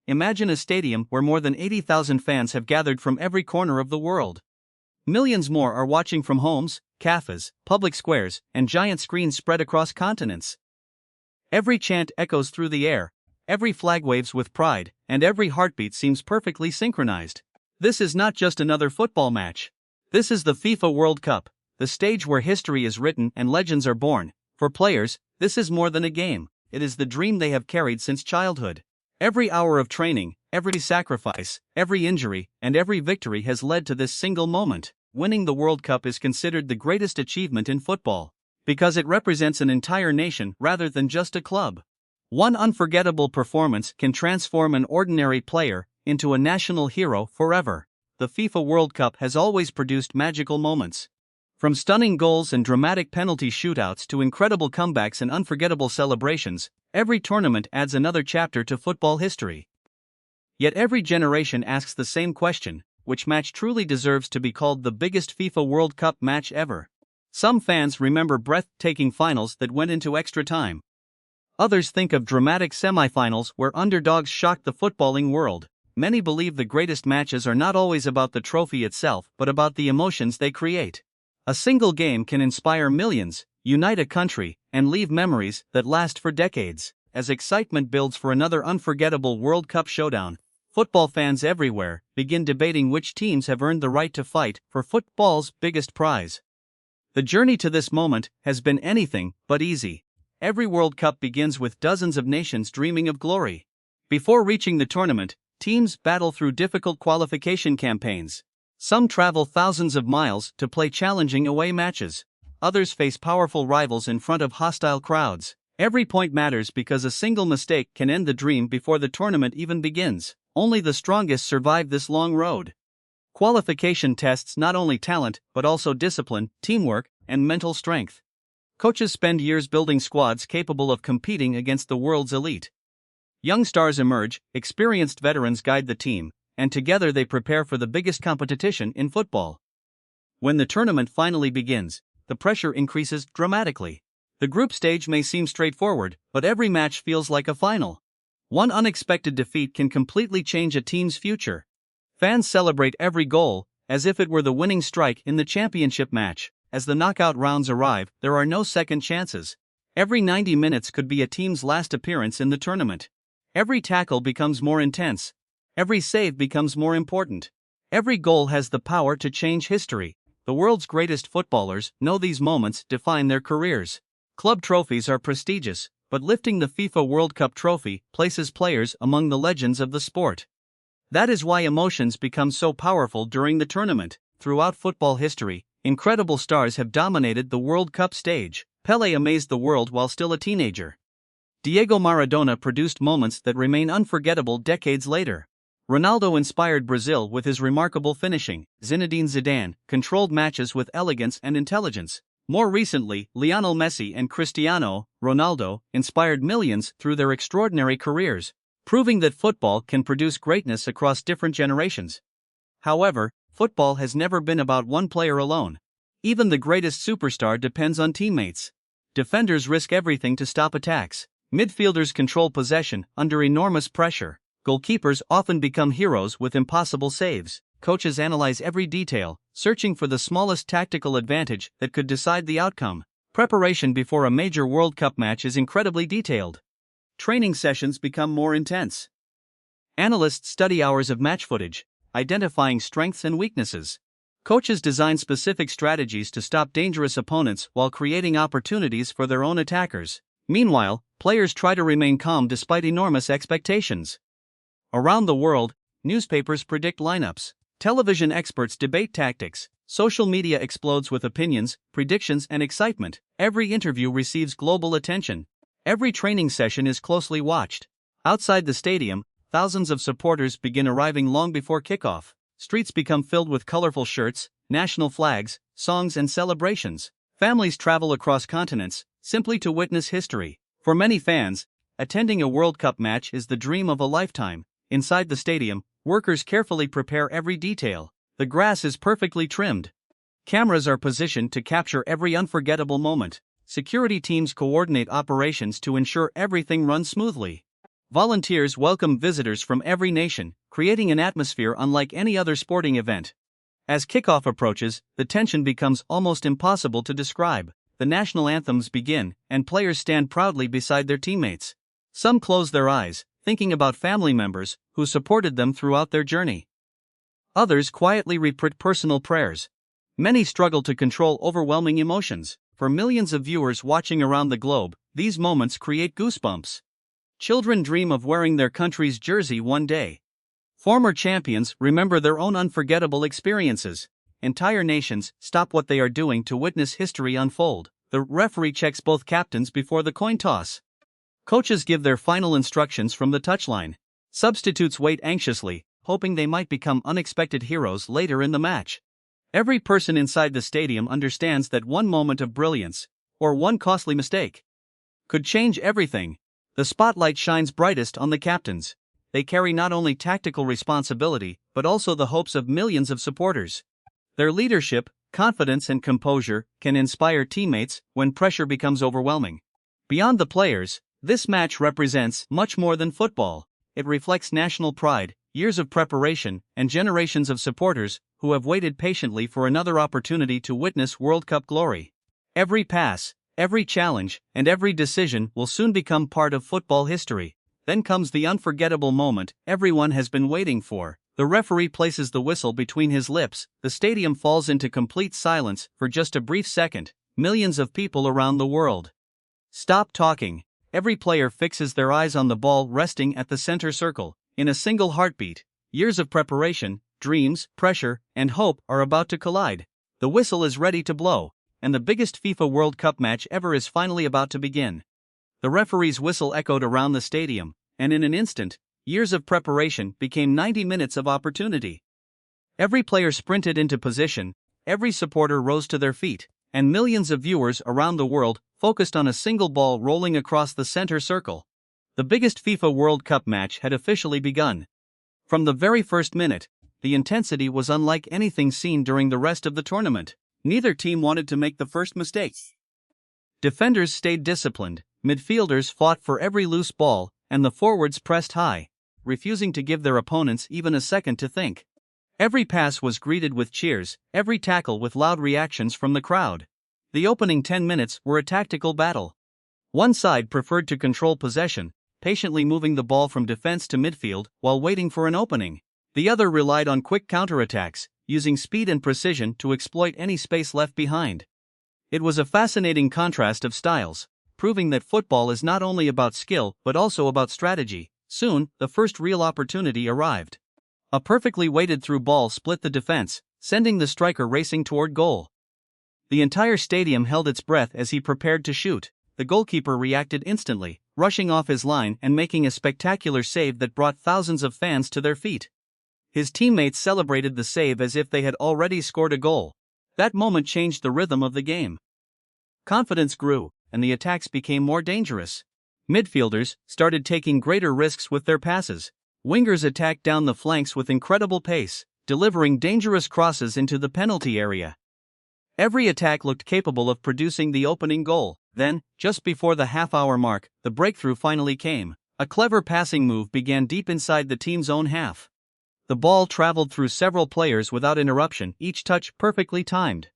Imagine a stadium where more than 80,000 fans have gathered from every corner of the world. Millions more are watching from homes, cafes, public squares, and giant screens spread across continents. Every chant echoes through the air, every flag waves with pride, and every heartbeat seems perfectly synchronized. This is not just another football match. This is the FIFA World Cup, the stage where history is written and legends are born. For players, this is more than a game, it is the dream they have carried since childhood. Every hour of training, every sacrifice, every injury, and every victory has led to this single moment. Winning the World Cup is considered the greatest achievement in football, because it represents an entire nation rather than just a club. One unforgettable performance can transform an ordinary player into a national hero forever. The FIFA World Cup has always produced magical moments. From stunning goals and dramatic penalty shootouts to incredible comebacks and unforgettable celebrations, every tournament adds another chapter to football history. Yet every generation asks the same question: which match truly deserves to be called the biggest FIFA World Cup match ever? Some fans remember breathtaking finals that went into extra time. Others think of dramatic semifinals where underdogs shocked the footballing world. Many believe the greatest matches are not always about the trophy itself but about the emotions they create. A single game can inspire millions, unite a country, and leave memories that last for decades. As excitement builds for another unforgettable World Cup showdown, football fans everywhere begin debating which teams have earned the right to fight for football's biggest prize. The journey to this moment has been anything but easy. Every World Cup begins with dozens of nations dreaming of glory. Before reaching the tournament, teams battle through difficult qualification campaigns. Some travel thousands of miles to play challenging away matches. Others face powerful rivals in front of hostile crowds. Every point matters because a single mistake can end the dream before the tournament even begins. Only the strongest survive this long road. Qualification tests not only talent but also discipline, teamwork, and mental strength. Coaches spend years building squads capable of competing against the world's elite. Young stars emerge, experienced veterans guide the team, and together they prepare for the biggest competition in football. When the tournament finally begins, the pressure increases dramatically. The group stage may seem straightforward, but every match feels like a final. One unexpected defeat can completely change a team's future. Fans celebrate every goal, as if it were the winning strike in the championship match. As the knockout rounds arrive, there are no second chances. Every 90 minutes could be a team's last appearance in the tournament. Every tackle becomes more intense. Every save becomes more important. Every goal has the power to change history. The world's greatest footballers know these moments define their careers. Club trophies are prestigious, but lifting the FIFA World Cup trophy places players among the legends of the sport. That is why emotions become so powerful during the tournament. Throughout football history, incredible stars have dominated the World Cup stage. Pelé amazed the world while still a teenager. Diego Maradona produced moments that remain unforgettable decades later. Ronaldo inspired Brazil with his remarkable finishing. Zinedine Zidane controlled matches with elegance and intelligence. More recently, Lionel Messi and Cristiano Ronaldo inspired millions through their extraordinary careers, proving that football can produce greatness across different generations. However, football has never been about one player alone. Even the greatest superstar depends on teammates. Defenders risk everything to stop attacks. Midfielders control possession under enormous pressure. Goalkeepers often become heroes with impossible saves. Coaches analyze every detail, searching for the smallest tactical advantage that could decide the outcome. Preparation before a major World Cup match is incredibly detailed. Training sessions become more intense. Analysts study hours of match footage, identifying strengths and weaknesses. Coaches design specific strategies to stop dangerous opponents while creating opportunities for their own attackers. Meanwhile, players try to remain calm despite enormous expectations. Around the world, newspapers predict lineups. Television experts debate tactics. Social media explodes with opinions, predictions, and excitement. Every interview receives global attention. Every training session is closely watched. Outside the stadium, thousands of supporters begin arriving long before kickoff. Streets become filled with colorful shirts, national flags, songs, and celebrations. Families travel across continents, simply to witness history. For many fans, attending a World Cup match is the dream of a lifetime. Inside the stadium, workers carefully prepare every detail. The grass is perfectly trimmed. Cameras are positioned to capture every unforgettable moment. Security teams coordinate operations to ensure everything runs smoothly. Volunteers welcome visitors from every nation, creating an atmosphere unlike any other sporting event. As kickoff approaches, the tension becomes almost impossible to describe. The national anthems begin, and players stand proudly beside their teammates. Some close their eyes, thinking about family members who supported them throughout their journey. Others quietly repeat personal prayers. Many struggle to control overwhelming emotions. For millions of viewers watching around the globe, these moments create goosebumps. Children dream of wearing their country's jersey one day. Former champions remember their own unforgettable experiences. Entire nations stop what they are doing to witness history unfold. The referee checks both captains before the coin toss. Coaches give their final instructions from the touchline. Substitutes wait anxiously, hoping they might become unexpected heroes later in the match. Every person inside the stadium understands that one moment of brilliance, or one costly mistake, could change everything. The spotlight shines brightest on the captains. They carry not only tactical responsibility, but also the hopes of millions of supporters. Their leadership, confidence and composure can inspire teammates when pressure becomes overwhelming. Beyond the players, this match represents much more than football. It reflects national pride, years of preparation, and generations of supporters who have waited patiently for another opportunity to witness World Cup glory. Every pass, every challenge, and every decision will soon become part of football history. Then comes the unforgettable moment everyone has been waiting for. The referee places the whistle between his lips. The stadium falls into complete silence for just a brief second. Millions of people around the world stop talking. Every player fixes their eyes on the ball resting at the center circle. In a single heartbeat, years of preparation, dreams, pressure, and hope are about to collide. The whistle is ready to blow, and the biggest FIFA World Cup match ever is finally about to begin. The referee's whistle echoed around the stadium, and in an instant, years of preparation became 90 minutes of opportunity. Every player sprinted into position, every supporter rose to their feet, and millions of viewers around the world focused on a single ball rolling across the center circle. The biggest FIFA World Cup match had officially begun. From the very first minute, the intensity was unlike anything seen during the rest of the tournament. Neither team wanted to make the first mistake. Defenders stayed disciplined, midfielders fought for every loose ball, and the forwards pressed high, refusing to give their opponents even a second to think. Every pass was greeted with cheers, every tackle with loud reactions from the crowd. The opening 10 minutes were a tactical battle. One side preferred to control possession, patiently moving the ball from defense to midfield while waiting for an opening. The other relied on quick counterattacks, using speed and precision to exploit any space left behind. It was a fascinating contrast of styles, proving that football is not only about skill but also about strategy. Soon, the first real opportunity arrived. A perfectly weighted through ball split the defense, sending the striker racing toward goal. The entire stadium held its breath as he prepared to shoot. The goalkeeper reacted instantly, rushing off his line and making a spectacular save that brought thousands of fans to their feet. His teammates celebrated the save as if they had already scored a goal. That moment changed the rhythm of the game. Confidence grew, and the attacks became more dangerous. Midfielders started taking greater risks with their passes. Wingers attacked down the flanks with incredible pace, delivering dangerous crosses into the penalty area. Every attack looked capable of producing the opening goal. Then, just before the half-hour mark, the breakthrough finally came. A clever passing move began deep inside the team's own half. The ball traveled through several players without interruption, each touch perfectly timed.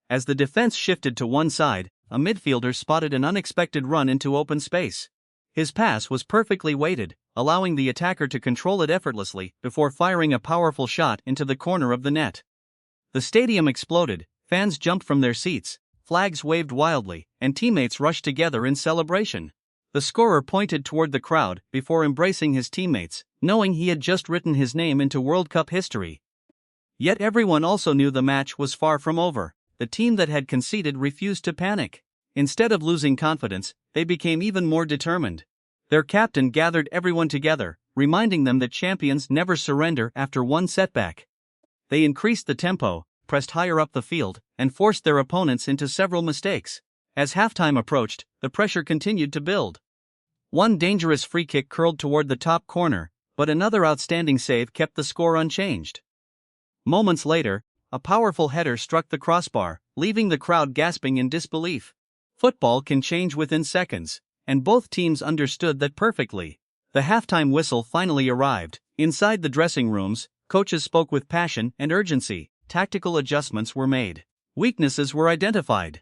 As the defense shifted to one side, a midfielder spotted an unexpected run into open space. His pass was perfectly weighted, allowing the attacker to control it effortlessly before firing a powerful shot into the corner of the net. The stadium exploded, fans jumped from their seats, flags waved wildly, and teammates rushed together in celebration. The scorer pointed toward the crowd before embracing his teammates, knowing he had just written his name into World Cup history. Yet everyone also knew the match was far from over. The team that had conceded refused to panic. Instead of losing confidence, they became even more determined. Their captain gathered everyone together, reminding them that champions never surrender after one setback. They increased the tempo, pressed higher up the field, and forced their opponents into several mistakes. As halftime approached, the pressure continued to build. One dangerous free kick curled toward the top corner, but another outstanding save kept the score unchanged. Moments later, a powerful header struck the crossbar, leaving the crowd gasping in disbelief. Football can change within seconds, and both teams understood that perfectly. The halftime whistle finally arrived. Inside the dressing rooms, coaches spoke with passion and urgency. Tactical adjustments were made. Weaknesses were identified.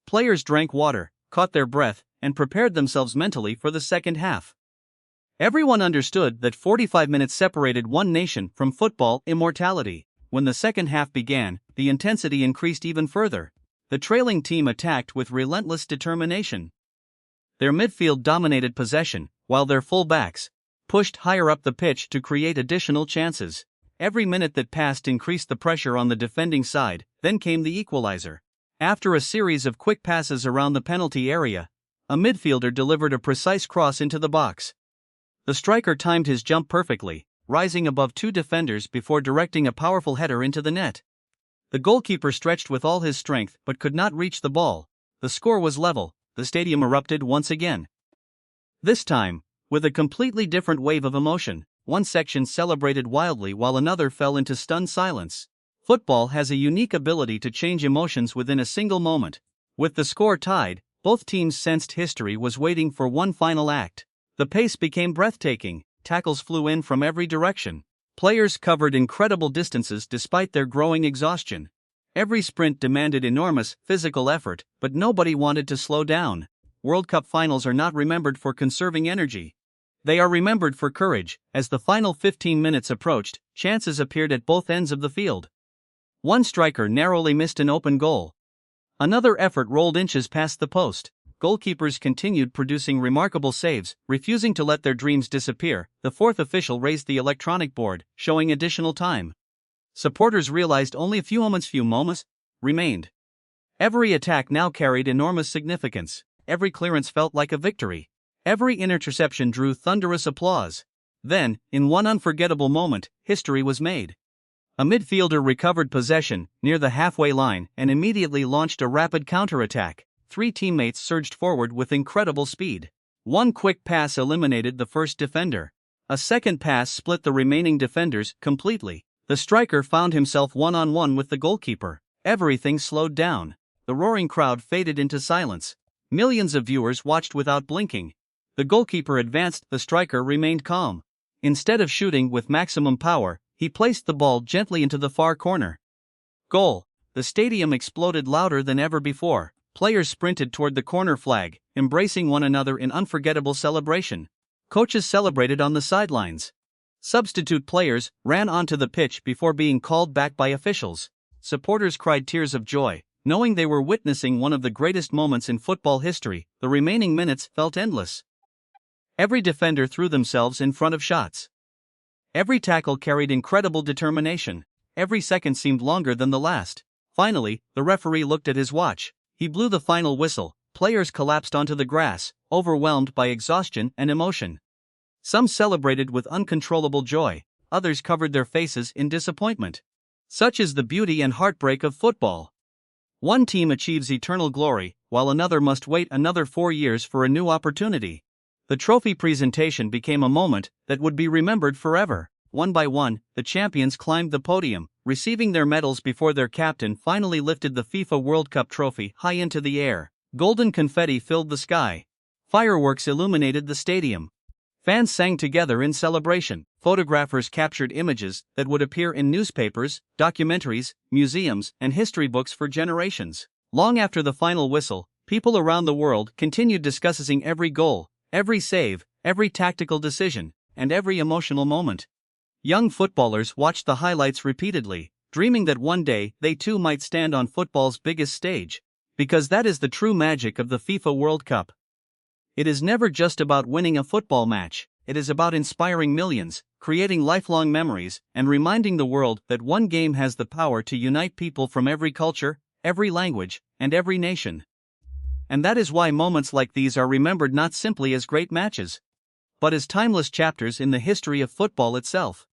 Players drank water, caught their breath, and prepared themselves mentally for the second half. Everyone understood that 45 minutes separated one nation from football immortality. When the second half began, the intensity increased even further. The trailing team attacked with relentless determination. Their midfield dominated possession, while their full-backs pushed higher up the pitch to create additional chances. Every minute that passed increased the pressure on the defending side. Then came the equalizer. After a series of quick passes around the penalty area, a midfielder delivered a precise cross into the box. The striker timed his jump perfectly, rising above two defenders before directing a powerful header into the net. The goalkeeper stretched with all his strength but could not reach the ball. The score was level. The stadium erupted once again. This time, with a completely different wave of emotion. One section celebrated wildly while another fell into stunned silence. Football has a unique ability to change emotions within a single moment. With the score tied, both teams sensed history was waiting for one final act. The pace became breathtaking. Tackles flew in from every direction. Players covered incredible distances despite their growing exhaustion. Every sprint demanded enormous physical effort, but nobody wanted to slow down. World Cup finals are not remembered for conserving energy. They are remembered for courage. As the final 15 minutes approached, chances appeared at both ends of the field. One striker narrowly missed an open goal. Another effort rolled inches past the post. Goalkeepers continued producing remarkable saves, refusing to let their dreams disappear. The fourth official raised the electronic board, showing additional time. Supporters realized only a few moments remained. Every attack now carried enormous significance. Every clearance felt like a victory. Every interception drew thunderous applause. Then, in one unforgettable moment, history was made. A midfielder recovered possession near the halfway line and immediately launched a rapid counterattack. Three teammates surged forward with incredible speed. One quick pass eliminated the first defender. A second pass split the remaining defenders completely. The striker found himself one-on-one with the goalkeeper. Everything slowed down. The roaring crowd faded into silence. Millions of viewers watched without blinking. The goalkeeper advanced, the striker remained calm. Instead of shooting with maximum power, he placed the ball gently into the far corner. Goal! The stadium exploded louder than ever before. Players sprinted toward the corner flag, embracing one another in unforgettable celebration. Coaches celebrated on the sidelines. Substitute players ran onto the pitch before being called back by officials. Supporters cried tears of joy, knowing they were witnessing one of the greatest moments in football history. The remaining minutes felt endless. Every defender threw themselves in front of shots. Every tackle carried incredible determination. Every second seemed longer than the last. Finally, the referee looked at his watch. He blew the final whistle. Players collapsed onto the grass, overwhelmed by exhaustion and emotion. Some celebrated with uncontrollable joy. Others covered their faces in disappointment. Such is the beauty and heartbreak of football. One team achieves eternal glory, while another must wait another 4 years for a new opportunity. The trophy presentation became a moment that would be remembered forever. One by one, the champions climbed the podium, receiving their medals before their captain finally lifted the FIFA World Cup trophy high into the air. Golden confetti filled the sky. Fireworks illuminated the stadium. Fans sang together in celebration. Photographers captured images that would appear in newspapers, documentaries, museums, and history books for generations. Long after the final whistle, people around the world continued discussing every goal, every save, every tactical decision, and every emotional moment. Young footballers watched the highlights repeatedly, dreaming that one day they too might stand on football's biggest stage. Because that is the true magic of the FIFA World Cup. It is never just about winning a football match. It is about inspiring millions, creating lifelong memories, and reminding the world that one game has the power to unite people from every culture, every language, and every nation. And that is why moments like these are remembered not simply as great matches, but as timeless chapters in the history of football itself.